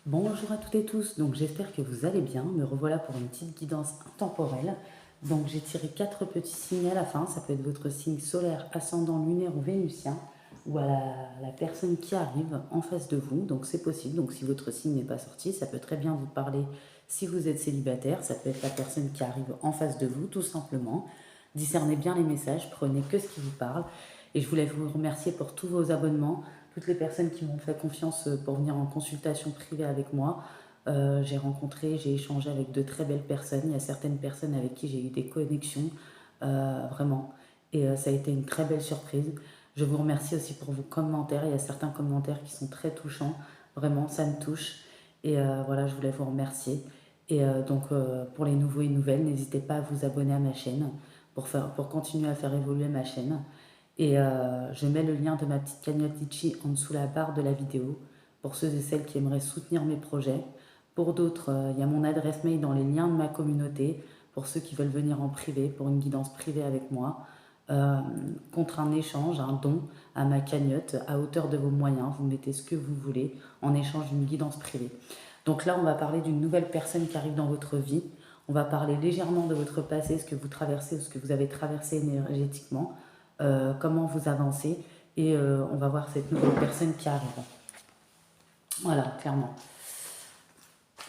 Bonjour à toutes et tous, donc j'espère que vous allez bien. Me revoilà pour une petite guidance intemporelle. Donc j'ai tiré 4 petits signes à la fin, ça peut être votre signe solaire, ascendant, lunaire ou vénusien, ou à la personne qui arrive en face de vous, donc c'est possible. Donc si votre signe n'est pas sorti, ça peut très bien vous parler si vous êtes célibataire, ça peut être la personne qui arrive en face de vous, tout simplement. Discernez bien les messages, prenez que ce qui vous parle. Et je voulais vous remercier pour tous vos abonnements, toutes les personnes qui m'ont fait confiance pour venir en consultation privée avec moi. J'ai échangé avec de très belles personnes. Il y a certaines personnes avec qui j'ai eu des connexions, vraiment. Et ça a été une très belle surprise. Je vous remercie aussi pour vos commentaires. Il y a certains commentaires qui sont très touchants. Vraiment, ça me touche. Et voilà, je voulais vous remercier. Et pour les nouveaux et nouvelles, n'hésitez pas à vous abonner à ma chaîne pour continuer à faire évoluer ma chaîne. Et je mets le lien de ma petite cagnotte Litchi en dessous la barre de la vidéo pour ceux et celles qui aimeraient soutenir mes projets. Pour d'autres, il y a mon adresse mail dans les liens de ma communauté pour ceux qui veulent venir en privé, pour une guidance privée avec moi, euh, contre un échange, un don à ma cagnotte à hauteur de vos moyens. Vous mettez ce que vous voulez en échange d'une guidance privée. Donc là, on va parler d'une nouvelle personne qui arrive dans votre vie. On va parler légèrement de votre passé, ce que vous traversez ou ce que vous avez traversé énergétiquement, comment vous avancez, et on va voir cette nouvelle personne qui arrive. Voilà, clairement.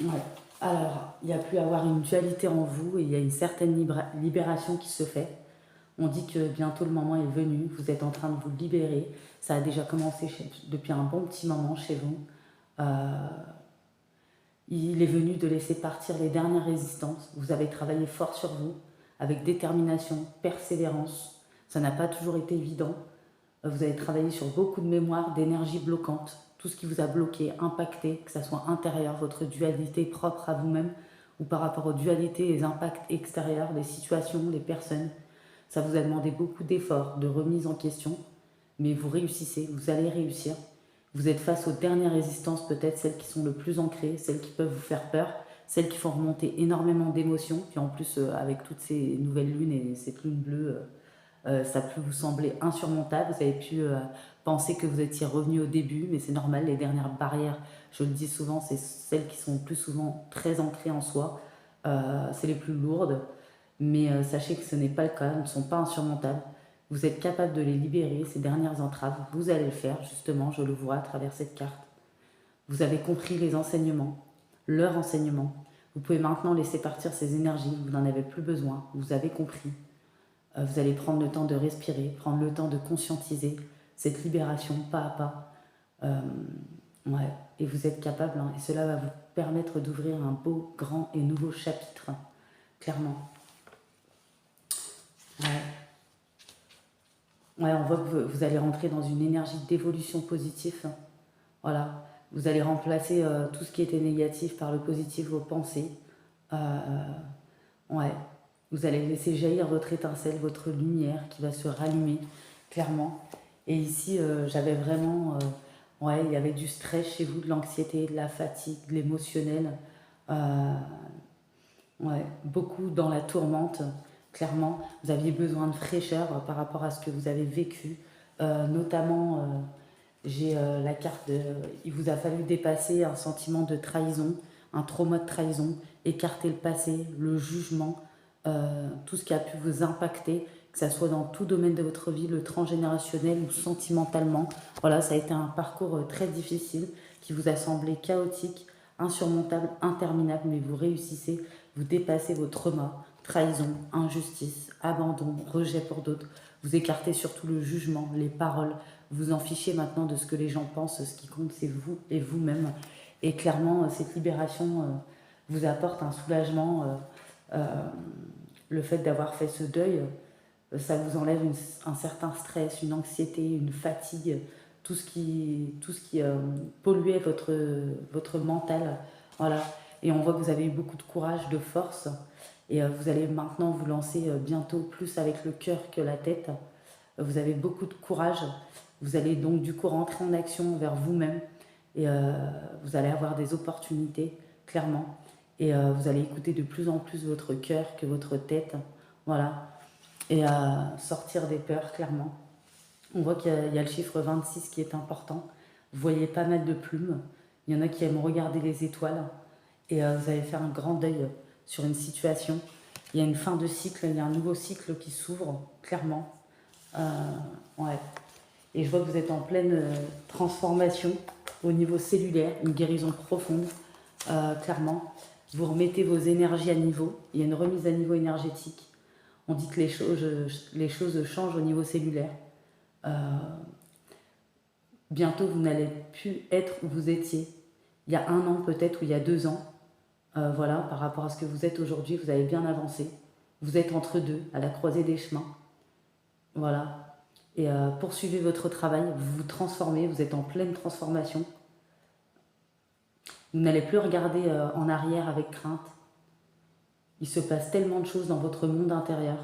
Ouais. Alors, il y a pu avoir une dualité en vous et il y a une certaine libération qui se fait. On dit que bientôt le moment est venu, vous êtes en train de vous libérer. Ça a déjà commencé depuis un bon petit moment chez vous. Euh, il est venu de laisser partir les dernières résistances. Vous avez travaillé fort sur vous, avec détermination, persévérance. Ça n'a pas toujours été évident. Vous avez travaillé sur beaucoup de mémoires, d'énergie bloquante, tout ce qui vous a bloqué, impacté, que ça soit intérieur, votre dualité propre à vous-même, ou par rapport aux dualités et les impacts extérieurs, des situations, des personnes. Ça vous a demandé beaucoup d'efforts, de remise en question, mais vous réussissez, vous allez réussir. Vous êtes face aux dernières résistances, peut-être celles qui sont le plus ancrées, celles qui peuvent vous faire peur, celles qui font remonter énormément d'émotions. Puis en plus, avec toutes ces nouvelles lunes et cette lune bleue, ça peut vous sembler insurmontable. Vous avez pu penser que vous étiez revenu au début, mais c'est normal, les dernières barrières, je le dis souvent, c'est celles qui sont plus souvent très ancrées en soi. C'est les plus lourdes, mais sachez que ce n'est pas le cas, elles ne sont pas insurmontables. Vous êtes capable de les libérer, ces dernières entraves. Vous allez le faire, justement, je le vois à travers cette carte. Vous avez compris les enseignements, leur enseignement. Vous pouvez maintenant laisser partir ces énergies, vous n'en avez plus besoin, vous avez compris. Vous allez prendre le temps de respirer, prendre le temps de conscientiser cette libération pas à pas. Euh, ouais. Et vous êtes capable, hein, et cela va vous permettre d'ouvrir un beau, grand et nouveau chapitre, clairement. Ouais. Ouais, on voit que vous allez rentrer dans une énergie d'évolution positive. Voilà. Vous allez remplacer tout ce qui était négatif par le positif, vos pensées. Ouais. Vous allez laisser jaillir votre étincelle, votre lumière qui va se rallumer, clairement. Et ici, j'avais vraiment... ouais, il y avait du stress chez vous, de l'anxiété, de la fatigue, de l'émotionnel. Euh, ouais, beaucoup dans la tourmente, clairement. Vous aviez besoin de fraîcheur par rapport à ce que vous avez vécu. Notamment, j'ai la carte de... Il vous a fallu dépasser un sentiment de trahison, un trauma de trahison, écarter le passé, le jugement, tout ce qui a pu vous impacter, que ce soit dans tout domaine de votre vie, le transgénérationnel ou sentimentalement. Voilà, ça a été un parcours très difficile qui vous a semblé chaotique, insurmontable, interminable, mais vous réussissez, vous dépassez vos traumas, trahison, injustice, abandon, rejet pour d'autres. Vous écartez surtout le jugement, les paroles, vous en fichez maintenant de ce que les gens pensent, ce qui compte c'est vous et vous-même. Et clairement, cette libération vous apporte un soulagement. Le fait d'avoir fait ce deuil, ça vous enlève un certain stress, une anxiété, une fatigue, tout ce qui polluait votre mental. Voilà. Et on voit que vous avez eu beaucoup de courage, de force. Et vous allez maintenant vous lancer bientôt plus avec le cœur que la tête. Vous avez beaucoup de courage. Vous allez donc du coup rentrer en action vers vous-même. Et vous allez avoir des opportunités, clairement. Et vous allez écouter de plus en plus votre cœur que votre tête. Voilà. Et sortir des peurs, clairement. On voit qu'il y a le chiffre 26 qui est important. Vous voyez pas mal de plumes. Il y en a qui aiment regarder les étoiles. Et vous allez faire un grand deuil sur une situation. Il y a une fin de cycle, il y a un nouveau cycle qui s'ouvre, clairement. Ouais. Et je vois que vous êtes en pleine transformation au niveau cellulaire, une guérison profonde, clairement. Vous remettez vos énergies à niveau, il y a une remise à niveau énergétique. On dit que les choses changent au niveau cellulaire. Bientôt, vous n'allez plus être où vous étiez. Il y a 1 an peut-être, ou il y a 2 ans. Voilà, par rapport à ce que vous êtes aujourd'hui, vous avez bien avancé. Vous êtes entre deux, à la croisée des chemins. Voilà. Et poursuivez votre travail, vous vous transformez, vous êtes en pleine transformation. Vous n'allez plus regarder en arrière avec crainte. Il se passe tellement de choses dans votre monde intérieur.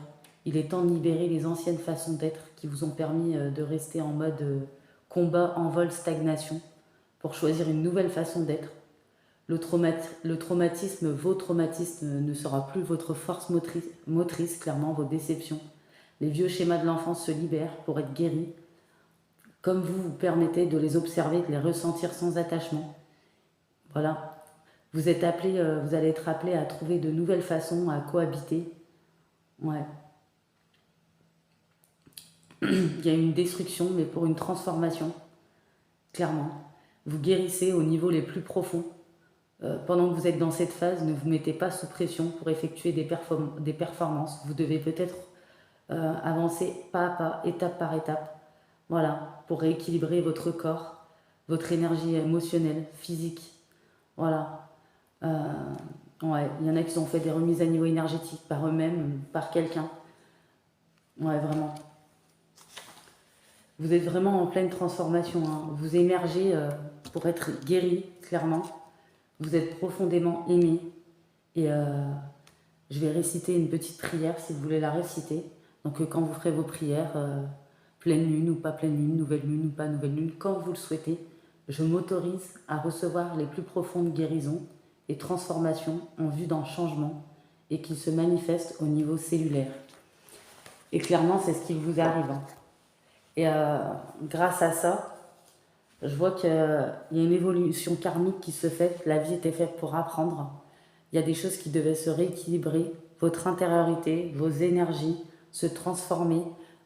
Il est temps de libérer les anciennes façons d'être qui vous ont permis de rester en mode combat, envol, stagnation, pour choisir une nouvelle façon d'être. Le traumatisme, vos traumatismes ne sera plus votre force motrice, clairement, vos déceptions. Les vieux schémas de l'enfance se libèrent pour être guéris. Comme vous permettez de les observer, de les ressentir sans attachement. Voilà. Vous allez être appelé à trouver de nouvelles façons à cohabiter. Ouais. Il y a une destruction, mais pour une transformation, clairement. Vous guérissez au niveau les plus profonds. Pendant que vous êtes dans cette phase, ne vous mettez pas sous pression pour effectuer des performances. Vous devez peut-être avancer pas à pas, étape par étape. Voilà, pour rééquilibrer votre corps, votre énergie émotionnelle, physique. Voilà. Ouais, il y en a qui ont fait des remises à niveau énergétique par eux-mêmes, par quelqu'un. Ouais, vraiment. Vous êtes vraiment en pleine transformation. Hein. Vous émergez pour être guéri, clairement. Vous êtes profondément aimé. Et je vais réciter une petite prière si vous voulez la réciter. Donc quand vous ferez vos prières, pleine lune ou pas pleine lune, nouvelle lune ou pas nouvelle lune, quand vous le souhaitez, je m'autorise à recevoir les plus profondes guérisons et transformations en vue d'un changement et qui se manifestent au niveau cellulaire. Et clairement, c'est ce qui vous arrive. Hein. Et grâce à ça, je vois qu'il y a une évolution karmique qui se fait. La vie était faite pour apprendre. Il y a des choses qui devaient se rééquilibrer. Votre intériorité, vos énergies, se transformer,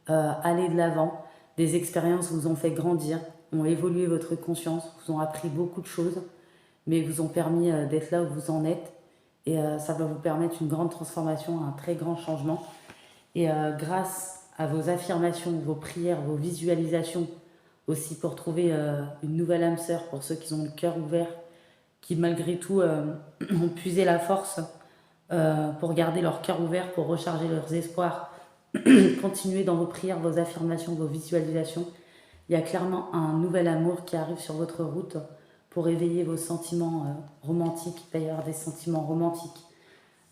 aller de l'avant. Des expériences vous ont fait grandir, ont évolué votre conscience, vous ont appris beaucoup de choses, mais vous ont permis d'être là où vous en êtes. Et ça va vous permettre une grande transformation, un très grand changement. Et grâce à vos affirmations, vos prières, vos visualisations, aussi pour trouver une nouvelle âme sœur pour ceux qui ont le cœur ouvert, qui malgré tout ont puisé la force pour garder leur cœur ouvert, pour recharger leurs espoirs. Continuez dans vos prières, vos affirmations, vos visualisations. Il y a clairement un nouvel amour qui arrive sur votre route pour éveiller vos sentiments romantiques. Il va y avoir des sentiments romantiques.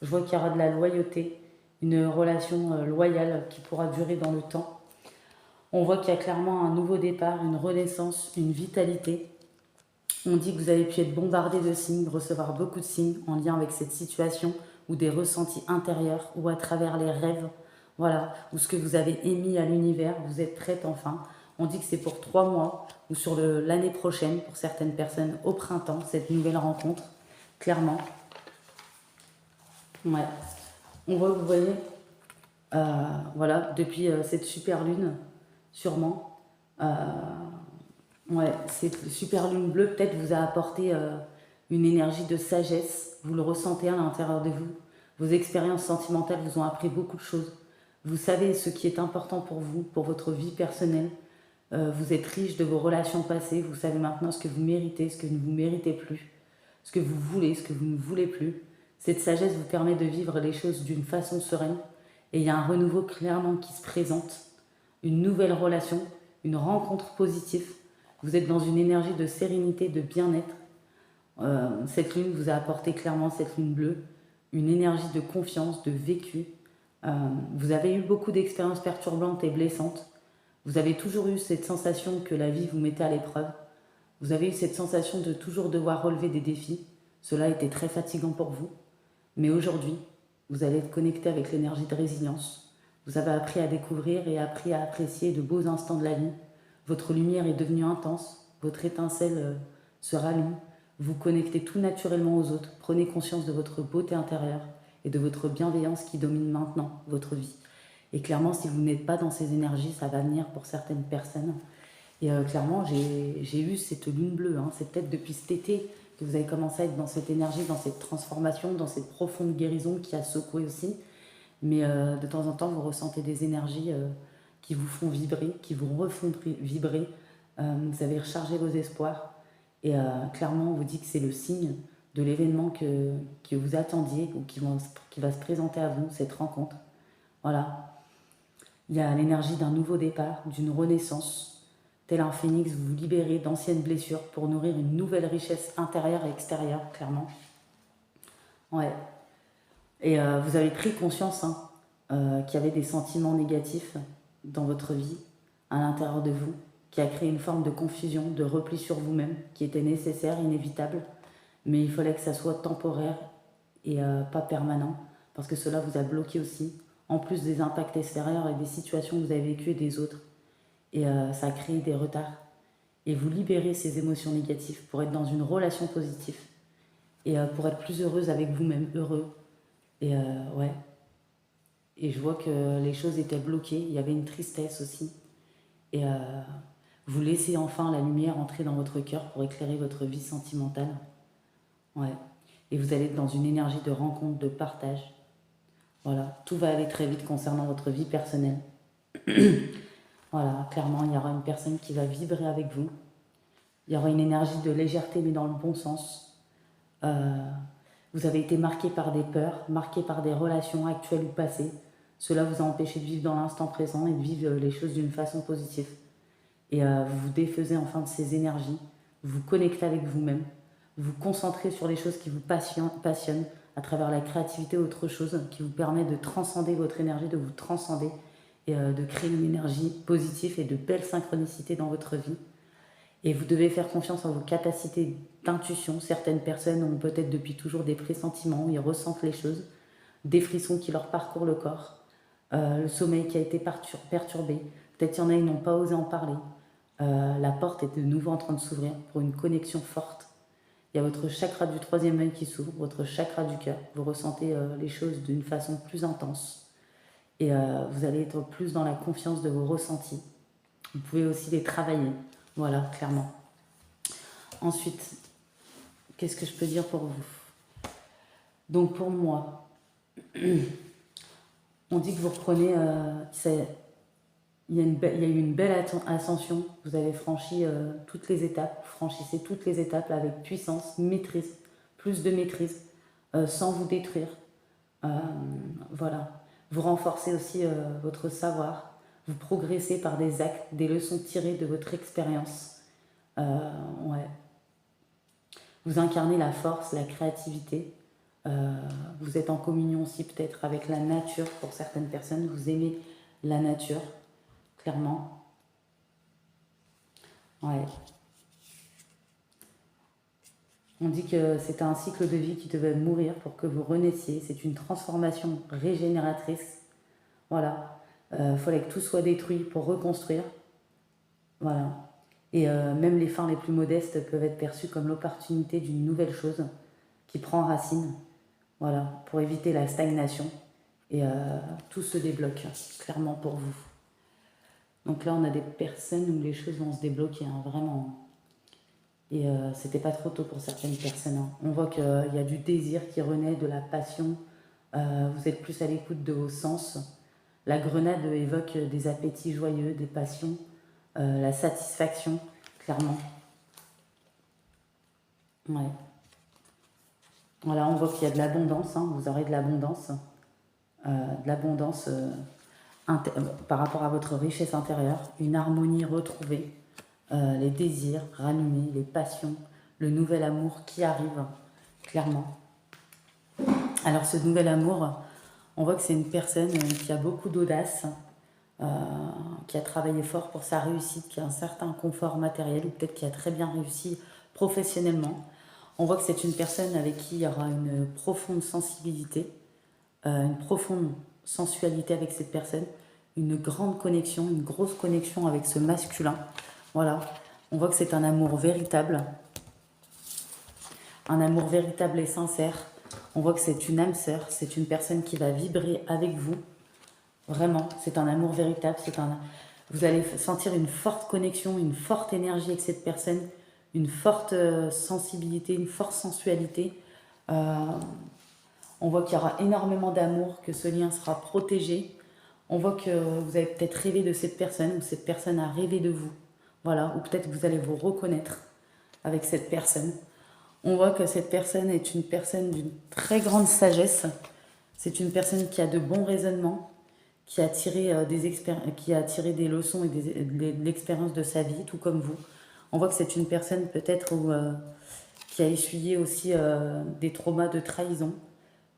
Je vois qu'il y aura de la loyauté, une relation loyale qui pourra durer dans le temps. On voit qu'il y a clairement un nouveau départ, une renaissance, une vitalité. On dit que vous avez pu être bombardé de signes, recevoir beaucoup de signes en lien avec cette situation ou des ressentis intérieurs ou à travers les rêves, voilà, ou ce que vous avez émis à l'univers, vous êtes prête enfin. On dit que c'est pour 3 mois ou sur l'année prochaine pour certaines personnes au printemps, cette nouvelle rencontre, clairement. Ouais. On voit, vous voyez, voilà, depuis cette super lune, sûrement. Ouais, cette super lune bleue peut-être vous a apporté une énergie de sagesse. Vous le ressentez à l'intérieur de vous. Vos expériences sentimentales vous ont appris beaucoup de choses. Vous savez ce qui est important pour vous, pour votre vie personnelle. Vous êtes riche de vos relations passées. Vous savez maintenant ce que vous méritez, ce que vous ne méritez plus, ce que vous voulez, ce que vous ne voulez plus. Cette sagesse vous permet de vivre les choses d'une façon sereine. Et il y a un renouveau clairement qui se présente. Une nouvelle relation, une rencontre positive. Vous êtes dans une énergie de sérénité, de bien-être. Cette lune vous a apporté clairement, cette lune bleue, une énergie de confiance, de vécu. Vous avez eu beaucoup d'expériences perturbantes et blessantes. Vous avez toujours eu cette sensation que la vie vous mettait à l'épreuve. Vous avez eu cette sensation de toujours devoir relever des défis. Cela était très fatigant pour vous. Mais aujourd'hui, vous allez être connecté avec l'énergie de résilience. Vous avez appris à découvrir et appris à apprécier de beaux instants de la vie. Votre lumière est devenue intense, votre étincelle se rallume, Vous connectez tout naturellement aux autres. Prenez conscience de votre beauté intérieure et de votre bienveillance qui domine maintenant votre vie. Et clairement, si vous n'êtes pas dans ces énergies, ça va venir pour certaines personnes. Et clairement, j'ai eu cette lune bleue. Hein. C'est peut-être depuis cet été que vous avez commencé à être dans cette énergie, dans cette transformation, dans cette profonde guérison qui a secoué aussi. Mais de temps en temps, vous ressentez des énergies qui vous font vibrer, qui vous refont vibrer. Vous avez rechargé vos espoirs. Et clairement, on vous dit que c'est le signe de l'événement que vous attendiez ou qui va se présenter à vous, cette rencontre. Voilà. Il y a l'énergie d'un nouveau départ, d'une renaissance. Tel un phénix, vous vous libérez d'anciennes blessures pour nourrir une nouvelle richesse intérieure et extérieure, clairement. Ouais. Et vous avez pris conscience qu'il y avait des sentiments négatifs dans votre vie, à l'intérieur de vous, qui a créé une forme de confusion, de repli sur vous-même, qui était nécessaire, inévitable, mais il fallait que ça soit temporaire et pas permanent, parce que cela vous a bloqué aussi, en plus des impacts extérieurs et des situations que vous avez vécues et des autres. Et ça a créé des retards. Et vous libérez ces émotions négatives pour être dans une relation positive et pour être plus heureuse avec vous-même, heureux. Et ouais. Et je vois que les choses étaient bloquées, il y avait une tristesse aussi. Et vous laissez enfin la lumière entrer dans votre cœur pour éclairer votre vie sentimentale. Ouais. Et vous allez être dans une énergie de rencontre, de partage. Voilà, tout va aller très vite concernant votre vie personnelle. Voilà, clairement, il y aura une personne qui va vibrer avec vous. Il y aura une énergie de légèreté, mais dans le bon sens. Vous avez été marqué par des peurs, marqué par des relations actuelles ou passées. Cela vous a empêché de vivre dans l'instant présent et de vivre les choses d'une façon positive. Et vous vous défaisez enfin de ces énergies, vous vous connectez avec vous-même, vous vous concentrez sur les choses qui vous passionnent à travers la créativité ou autre chose qui vous permet de transcender votre énergie, de vous transcender et de créer une énergie positive et de belles synchronicités dans votre vie. Et vous devez faire confiance en vos capacités d'intuition. Certaines personnes ont peut-être depuis toujours des pressentiments, où ils ressentent les choses, des frissons qui leur parcourent le corps, le sommeil qui a été perturbé. Peut-être qu'il y en a qui n'ont pas osé en parler. La porte est de nouveau en train de s'ouvrir pour une connexion forte. Il y a votre chakra du troisième œil qui s'ouvre, votre chakra du cœur. Vous ressentez les choses d'une façon plus intense. Et vous allez être plus dans la confiance de vos ressentis. Vous pouvez aussi les travailler. Voilà, clairement. Ensuite, qu'est-ce que je peux dire pour vous? Donc pour moi, on dit que vous reprenez, il y a eu une belle ascension, vous avez franchi toutes les étapes, vous franchissez toutes les étapes avec puissance, maîtrise, plus de maîtrise, sans vous détruire. Voilà, vous renforcez aussi votre savoir, vous progressez par des actes, des leçons tirées de votre expérience. Ouais. Vous incarnez la force, la créativité. Vous êtes en communion aussi peut-être avec la nature pour certaines personnes. Vous aimez la nature, clairement. Ouais. On dit que c'est un cycle de vie qui devait mourir pour que vous renaissiez. C'est une transformation régénératrice. Voilà. Fallait que tout soit détruit pour reconstruire. Voilà. Et même les fins les plus modestes peuvent être perçues comme l'opportunité d'une nouvelle chose qui prend racine. Voilà, pour éviter la stagnation. Et tout se débloque, clairement pour vous. Donc là, on a des personnes où les choses vont se débloquer, hein, vraiment. Et c'était pas trop tôt pour certaines personnes. Hein. On voit qu'il y a du désir qui renaît, de la passion. Vous êtes plus à l'écoute de vos sens. La grenade évoque des appétits joyeux, des passions, la satisfaction, clairement. Ouais. Voilà, on voit qu'il y a de l'abondance, hein, vous aurez de l'abondance par rapport à votre richesse intérieure, une harmonie retrouvée, les désirs ranimés, les passions, le nouvel amour qui arrive, clairement. Alors ce nouvel amour, on voit que c'est une personne qui a beaucoup d'audace, qui a travaillé fort pour sa réussite, qui a un certain confort matériel, ou peut-être qui a très bien réussi professionnellement. On voit que c'est une personne avec qui il y aura une profonde sensibilité, une profonde sensualité avec cette personne, une grande connexion, une grosse connexion avec ce masculin. Voilà, on voit que c'est un amour véritable. un amour véritable et sincère. On voit que c'est une âme sœur, c'est une personne qui va vibrer avec vous. Vraiment, c'est un amour véritable. Vous allez sentir une forte connexion, une forte énergie avec cette personne, une forte sensibilité, une forte sensualité. Euh, on voit qu'il y aura énormément d'amour, que ce lien sera protégé. On voit que vous avez peut-être rêvé de cette personne ou cette personne a rêvé de vous. Voilà, ou peut-être que vous allez vous reconnaître avec cette personne. On voit que cette personne est une personne d'une très grande sagesse. C'est une personne qui a de bons raisonnements, qui a tiré, qui a tiré des leçons et de l'expérience de sa vie, tout comme vous. On voit que c'est une personne peut-être qui a essuyé aussi des traumas de trahison,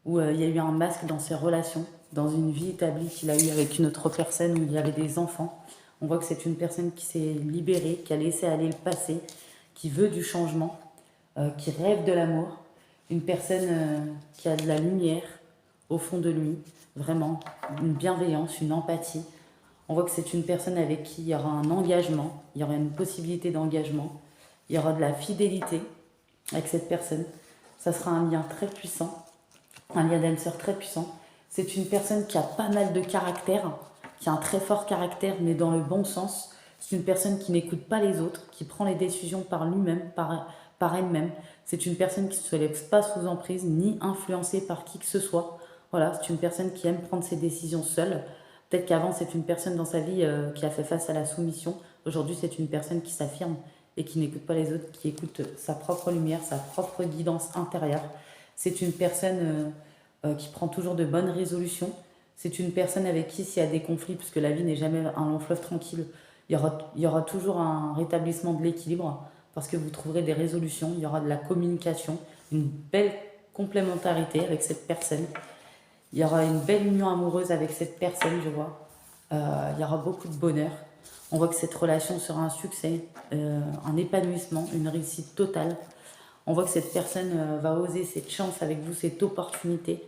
où il y a eu un masque dans ses relations, dans une vie établie qu'il a eue avec une autre personne, où il y avait des enfants. On voit que c'est une personne qui s'est libérée, qui a laissé aller le passé, qui veut du changement, qui rêve de l'amour, une personne qui a de la lumière au fond de lui, vraiment, une bienveillance, une empathie. On voit que c'est une personne avec qui il y aura un engagement, il y aura une possibilité d'engagement, il y aura de la fidélité avec cette personne. Ça sera un lien très puissant, un lien d'âme sœur très puissant. C'est une personne qui a pas mal de caractère, qui a un très fort caractère, mais dans le bon sens. C'est une personne qui n'écoute pas les autres, qui prend les décisions par lui-même, par elle-même. C'est une personne qui ne se laisse pas sous emprise, ni influencée par qui que ce soit. Voilà, c'est une personne qui aime prendre ses décisions seule. Peut-être qu'avant, c'est une personne dans sa vie qui a fait face à la soumission. Aujourd'hui, c'est une personne qui s'affirme et qui n'écoute pas les autres, qui écoute sa propre lumière, sa propre guidance intérieure. C'est une personne qui prend toujours de bonnes résolutions. C'est une personne avec qui, s'il y a des conflits, puisque la vie n'est jamais un long fleuve tranquille, il y aura toujours un rétablissement de l'équilibre, parce que vous trouverez des résolutions, il y aura de la communication, une belle complémentarité avec cette personne. Il y aura une belle union amoureuse avec cette personne, je vois. Il y aura beaucoup de bonheur. On voit que cette relation sera un succès, un épanouissement, une réussite totale. On voit que cette personne va oser cette chance avec vous, cette opportunité.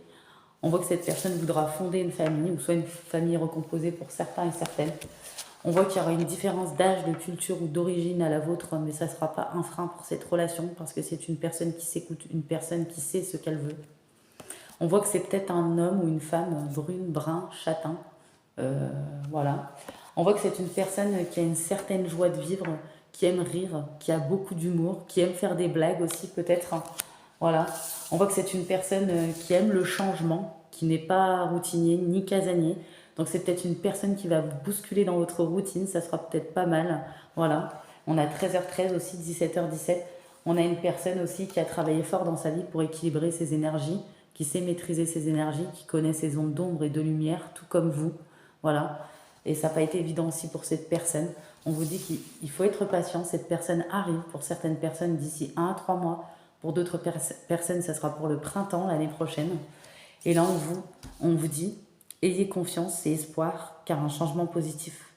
On voit que cette personne voudra fonder une famille, ou soit une famille recomposée pour certains et certaines. On voit qu'il y aura une différence d'âge, de culture ou d'origine à la vôtre, mais ça ne sera pas un frein pour cette relation, parce que c'est une personne qui s'écoute, une personne qui sait ce qu'elle veut. On voit que c'est peut-être un homme ou une femme brune, brun, châtain. Voilà. On voit que c'est une personne qui a une certaine joie de vivre, qui aime rire, qui a beaucoup d'humour, qui aime faire des blagues aussi peut-être. Voilà. On voit que c'est une personne qui aime le changement, qui n'est pas routinier ni casanier. Donc c'est peut-être une personne qui va vous bousculer dans votre routine, ça sera peut-être pas mal. Voilà. On a 13h13 aussi, 17h17. On a une personne aussi qui a travaillé fort dans sa vie pour équilibrer ses énergies, qui sait maîtriser ses énergies, qui connaît ses ondes d'ombre et de lumière, tout comme vous. Voilà. Et ça n'a pas été évident aussi pour cette personne. On vous dit qu'il faut être patient. Cette personne arrive pour certaines personnes d'ici 1 à 3 mois. Pour d'autres personnes, ça sera pour le printemps l'année prochaine. Et là, on vous dit, ayez confiance et espoir, car un changement positif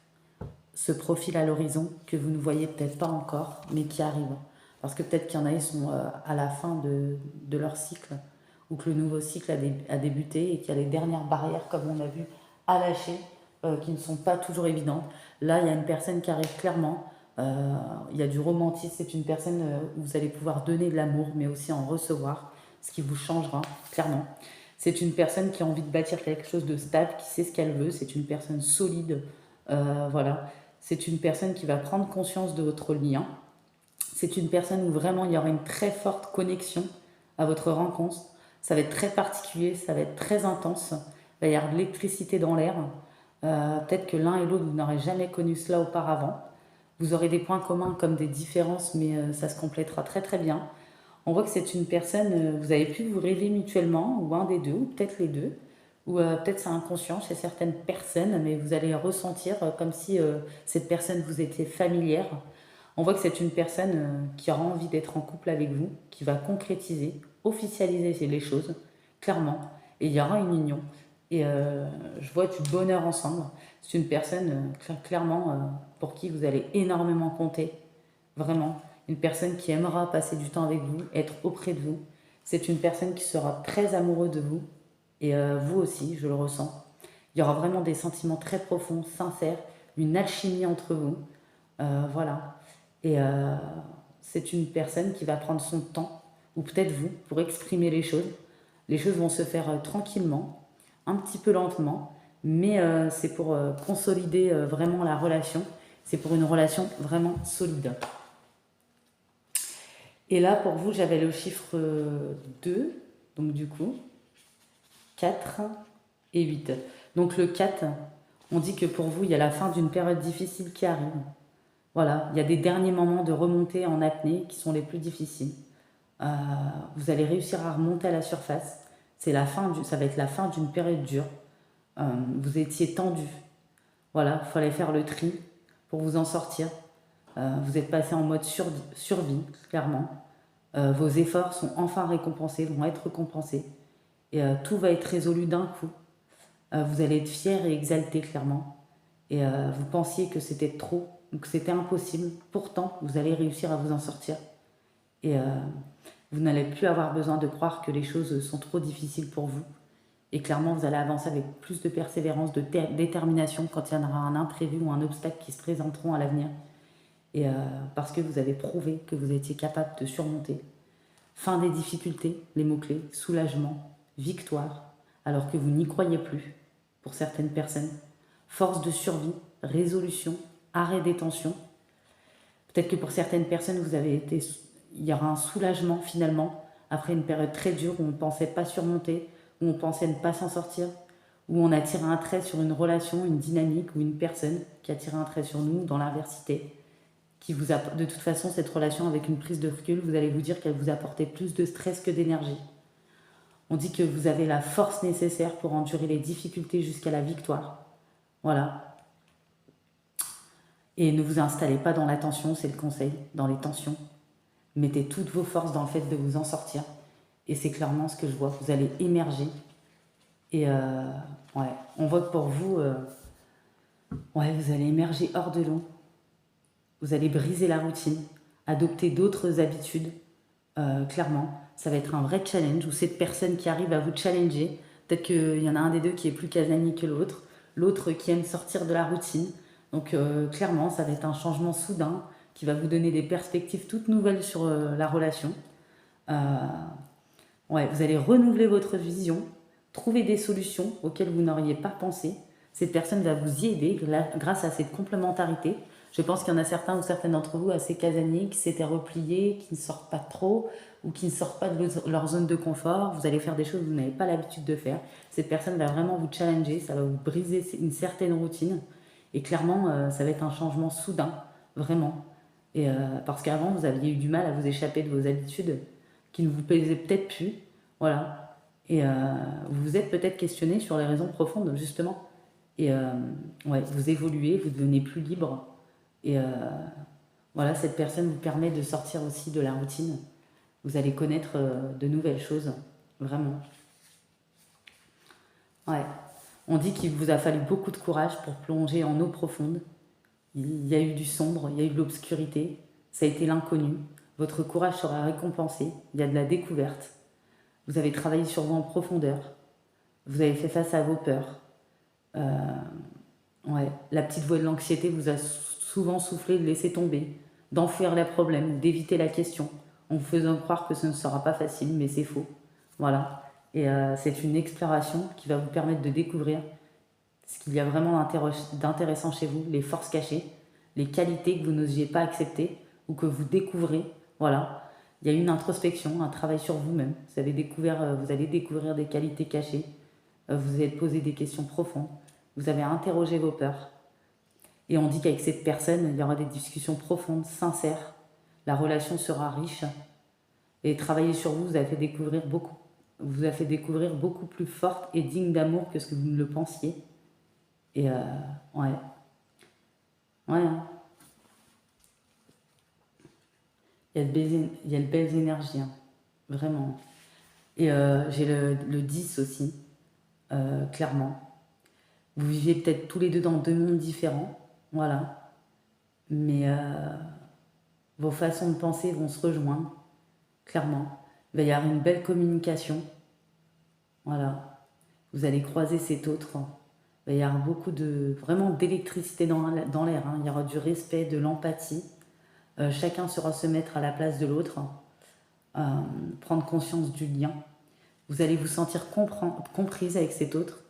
se profile à l'horizon, que vous ne voyez peut-être pas encore, mais qui arrive. Parce que peut-être qu'il y en a qui sont à la fin de leur cycle, ou que le nouveau cycle a débuté et qu'il y a les dernières barrières, comme on a vu, à lâcher, qui ne sont pas toujours évidentes. Là, il y a une personne qui arrive clairement. Il y a du romantisme. C'est une personne où vous allez pouvoir donner de l'amour, mais aussi en recevoir, ce qui vous changera, clairement. C'est une personne qui a envie de bâtir quelque chose de stable, qui sait ce qu'elle veut. C'est une personne solide. Voilà. C'est une personne qui va prendre conscience de votre lien. C'est une personne où vraiment il y aura une très forte connexion à votre rencontre. Ça va être très particulier, ça va être très intense. Il va y avoir de l'électricité dans l'air. Peut-être que l'un et l'autre, vous n'aurez jamais connu cela auparavant. Vous aurez des points communs comme des différences, mais ça se complétera très très bien. On voit que c'est une personne, vous avez pu vous rêver mutuellement, ou un des deux, ou peut-être les deux, ou peut-être c'est inconscient chez certaines personnes, mais vous allez ressentir comme si cette personne vous était familière. On voit que c'est une personne qui aura envie d'être en couple avec vous, qui va concrétiser, officialiser les choses, clairement, et il y aura une union. Et je vois du bonheur ensemble. C'est une personne, clairement, pour qui vous allez énormément compter, vraiment. Une personne qui aimera passer du temps avec vous, être auprès de vous. C'est une personne qui sera très amoureuse de vous, et vous aussi, je le ressens. Il y aura vraiment des sentiments très profonds, sincères, une alchimie entre vous. Voilà. Et c'est une personne qui va prendre son temps, ou peut-être vous, pour exprimer les choses. Les choses vont se faire tranquillement, un petit peu lentement, mais c'est pour consolider vraiment la relation. C'est pour une relation vraiment solide. Et là, pour vous, j'avais le chiffre 2, donc du coup, 4 et 8. Donc le 4, on dit que pour vous, il y a la fin d'une période difficile qui arrive. Voilà, il y a des derniers moments de remontée en apnée qui sont les plus difficiles. Euh, vous allez réussir à remonter à la surface. Ça va être la fin d'une période dure. Vous étiez tendu. Voilà, il fallait faire le tri pour vous en sortir. Vous êtes passé en mode survie, clairement. Vos efforts sont enfin récompensés, vont être récompensés. Et tout va être résolu d'un coup. Vous allez être fier et exalté, clairement. Et vous pensiez que c'était trop, ou que c'était impossible. Pourtant, vous allez réussir à vous en sortir. Et vous n'allez plus avoir besoin de croire que les choses sont trop difficiles pour vous. Et clairement, vous allez avancer avec plus de persévérance, de détermination quand il y en aura un imprévu ou un obstacle qui se présenteront à l'avenir. Et parce que vous avez prouvé que vous étiez capable de surmonter. Fin des difficultés, les mots-clés, soulagement, victoire, alors que vous n'y croyez plus, pour certaines personnes. Force de survie, résolution, arrêt des tensions. Peut-être que pour certaines personnes, il y aura un soulagement finalement, après une période très dure où on ne pensait pas surmonter, où on pensait ne pas s'en sortir, où on a tiré un trait sur une relation, une dynamique ou une personne qui a tiré un trait sur nous dans l'inversité. De toute façon, cette relation, avec une prise de recul, vous allez vous dire qu'elle vous apportait plus de stress que d'énergie. On dit que vous avez la force nécessaire pour endurer les difficultés jusqu'à la victoire. Voilà. Et ne vous installez pas dans la tension, c'est le conseil, dans les tensions. Mettez toutes vos forces dans le fait de vous en sortir. Et c'est clairement ce que je vois. Vous allez émerger. Et ouais, on voit que pour vous, ouais, vous allez émerger hors de l'eau. Vous allez briser la routine, adopter d'autres habitudes. Clairement, ça va être un vrai challenge où cette personne qui arrive à vous challenger, peut-être qu'il y en a un des deux qui est plus casanier que l'autre qui aime sortir de la routine. Donc clairement, ça va être un changement soudain qui va vous donner des perspectives toutes nouvelles sur la relation. Ouais, vous allez renouveler votre vision, trouver des solutions auxquelles vous n'auriez pas pensé. Cette personne va vous y aider grâce à cette complémentarité. Je pense qu'il y en a certains ou certaines d'entre vous assez casaniers qui s'étaient repliés, qui ne sortent pas trop ou qui ne sortent pas de leur zone de confort. Vous allez faire des choses que vous n'avez pas l'habitude de faire. Cette personne va vraiment vous challenger, ça va vous briser une certaine routine. Et clairement, ça va être un changement soudain, vraiment. Et parce qu'avant, vous aviez eu du mal à vous échapper de vos habitudes qui ne vous plaisaient peut-être plus. Voilà. Et vous vous êtes peut-être questionné sur les raisons profondes, justement. Et ouais, vous évoluez, vous devenez plus libre. Et voilà, cette personne vous permet de sortir aussi de la routine. Vous allez connaître de nouvelles choses, vraiment. Ouais. On dit qu'il vous a fallu beaucoup de courage pour plonger en eau profonde. Il y a eu du sombre, il y a eu de l'obscurité, ça a été l'inconnu. Votre courage sera récompensé, il y a de la découverte. Vous avez travaillé sur vous en profondeur. Vous avez fait face à vos peurs. Ouais, la petite voix de l'anxiété vous a souvent soufflé de laisser tomber, d'enfuir les problèmes, d'éviter la question, en vous faisant croire que ce ne sera pas facile, mais c'est faux. Voilà. Et c'est une exploration qui va vous permettre de découvrir ce qu'il y a vraiment d'intéressant chez vous, les forces cachées, les qualités que vous n'osiez pas accepter ou que vous découvrez. Voilà. Il y a une introspection, un travail sur vous-même. Vous allez découvrir des qualités cachées. Vous allez poser des questions profondes. Vous avez interrogé vos peurs. Et on dit qu'avec cette personne, il y aura des discussions profondes, sincères. La relation sera riche. Et travailler sur vous vous a fait découvrir beaucoup plus forte et digne d'amour que ce que vous ne le pensiez. Et ouais. Ouais. Hein. Il y a de belles énergies. Hein. Vraiment. Et j'ai le 10 aussi. Clairement. Vous vivez peut-être tous les deux dans deux mondes différents. Voilà. Mais vos façons de penser vont se rejoindre. Clairement. Il va y avoir une belle communication. Voilà. Vous allez croiser cet autre. Il va y avoir vraiment d'électricité dans l'air. Hein. Il y aura du respect, de l'empathie. Chacun saura se mettre à la place de l'autre. prendre conscience du lien. Vous allez vous sentir comprise avec cet autre.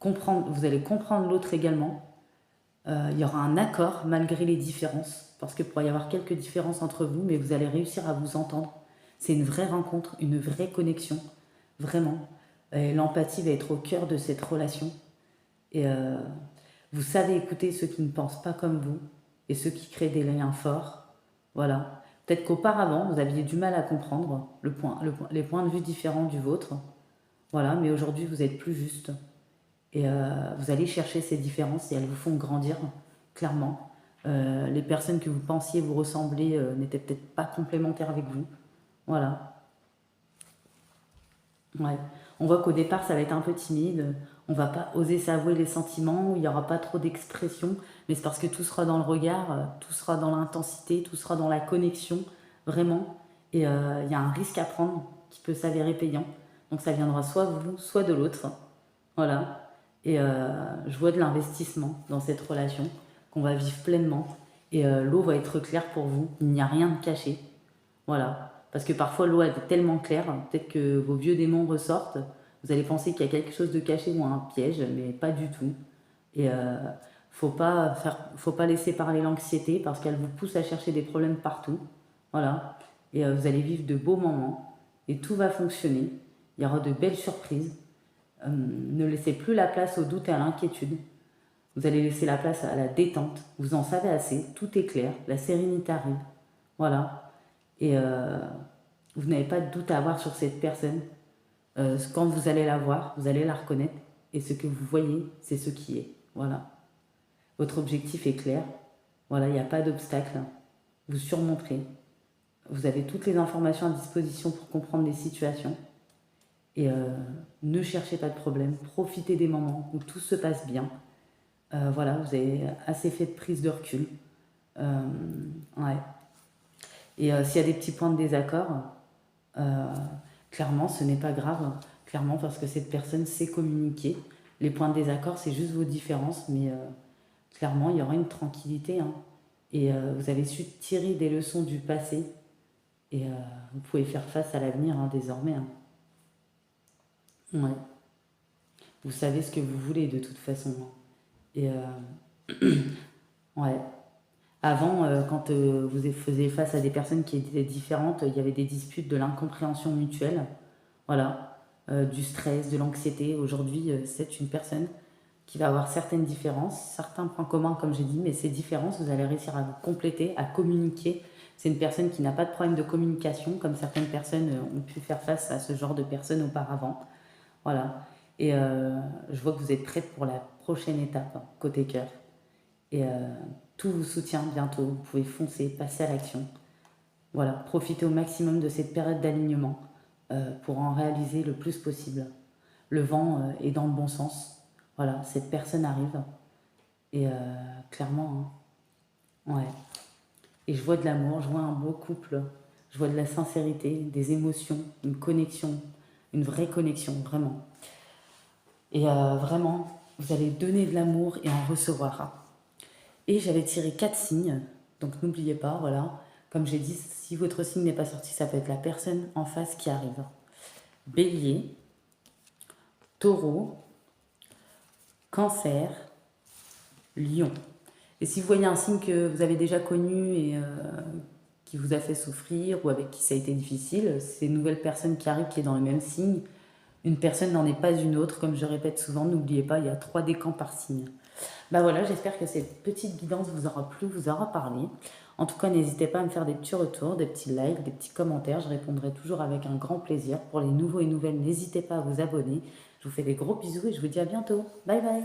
Vous allez comprendre l'autre également. Il y aura un accord malgré les différences, parce qu'il pourrait y avoir quelques différences entre vous, mais vous allez réussir à vous entendre. C'est une vraie rencontre, une vraie connexion, vraiment. L'empathie va être au cœur de cette relation. Et vous savez écouter ceux qui ne pensent pas comme vous et ceux qui créent des liens forts. Voilà. Peut-être qu'auparavant, vous aviez du mal à comprendre les points de vue différents du vôtre. Voilà, mais aujourd'hui, vous êtes plus juste. Et vous allez chercher ces différences et elles vous font grandir, clairement. Les personnes que vous pensiez vous ressembler n'étaient peut-être pas complémentaires avec vous. Voilà. Ouais. On voit qu'au départ, ça va être un peu timide. On va pas oser s'avouer les sentiments, il n'y aura pas trop d'expression, mais c'est parce que tout sera dans le regard, tout sera dans l'intensité, tout sera dans la connexion, vraiment. Et il y a un risque à prendre qui peut s'avérer payant. Donc ça viendra soit de vous, soit de l'autre. Voilà. Et je vois de l'investissement dans cette relation qu'on va vivre pleinement. Et l'eau va être claire pour vous. Il n'y a rien de caché. Voilà. Parce que parfois l'eau est tellement claire, peut-être que vos vieux démons ressortent. Vous allez penser qu'il y a quelque chose de caché ou un piège, mais pas du tout. Et faut pas laisser parler l'anxiété parce qu'elle vous pousse à chercher des problèmes partout. Voilà. Et vous allez vivre de beaux moments et tout va fonctionner. Il y aura de belles surprises. Ne laissez plus la place au doute et à l'inquiétude. Vous allez laisser la place à la détente. Vous en savez assez. Tout est clair. La sérénité arrive. Voilà. Et vous n'avez pas de doute à avoir sur cette personne. Quand vous allez la voir, vous allez la reconnaître. Et ce que vous voyez, c'est ce qui est. Voilà. Votre objectif est clair. Voilà, il n'y a pas d'obstacle. Vous surmonterez. Vous avez toutes les informations à disposition pour comprendre les situations. Et ne cherchez pas de problème. Profitez des moments où tout se passe bien. Voilà, vous avez assez fait de prise de recul. Ouais. Et s'il y a des petits points de désaccord, clairement, ce n'est pas grave. Clairement, parce que cette personne sait communiquer. Les points de désaccord, c'est juste vos différences, mais clairement, il y aura une tranquillité. Hein. Et vous avez su tirer des leçons du passé. Et vous pouvez faire face à l'avenir hein, désormais. Hein. Ouais. Vous savez ce que vous voulez de toute façon. Hein. Et ouais. Avant, quand vous faisiez face à des personnes qui étaient différentes, il y avait des disputes, de l'incompréhension mutuelle. Voilà. Du stress, de l'anxiété. Aujourd'hui, c'est une personne qui va avoir certaines différences, certains points communs, comme j'ai dit, mais ces différences, vous allez réussir à vous compléter, à communiquer. C'est une personne qui n'a pas de problème de communication, comme certaines personnes ont pu faire face à ce genre de personnes auparavant. Voilà. Et je vois que vous êtes prête pour la prochaine étape, hein, côté cœur. Et tout vous soutient bientôt. Vous pouvez foncer, passer à l'action. Voilà. Profitez au maximum de cette période d'alignement pour en réaliser le plus possible. Le vent est dans le bon sens. Voilà, cette personne arrive. Et clairement, hein, ouais. Et je vois de l'amour, je vois un beau couple. Je vois de la sincérité, des émotions, une connexion, une vraie connexion, vraiment. Et vraiment, vous allez donner de l'amour et en recevoir. Et j'avais tiré 4 signes, donc n'oubliez pas, voilà. Comme j'ai dit, si votre signe n'est pas sorti, ça peut être la personne en face qui arrive. Bélier, Taureau, Cancer, Lion. Et si vous voyez un signe que vous avez déjà connu et qui vous a fait souffrir ou avec qui ça a été difficile, c'est une nouvelle personne qui arrive qui est dans le même signe. Une personne n'en est pas une autre, comme je répète souvent, n'oubliez pas, il y a 3 décans par signe. Bah voilà, j'espère que cette petite guidance vous aura plu, vous aura parlé. En tout cas, n'hésitez pas à me faire des petits retours, des petits likes, des petits commentaires. Je répondrai toujours avec un grand plaisir. Pour les nouveaux et nouvelles, n'hésitez pas à vous abonner. Je vous fais des gros bisous et je vous dis à bientôt. Bye bye.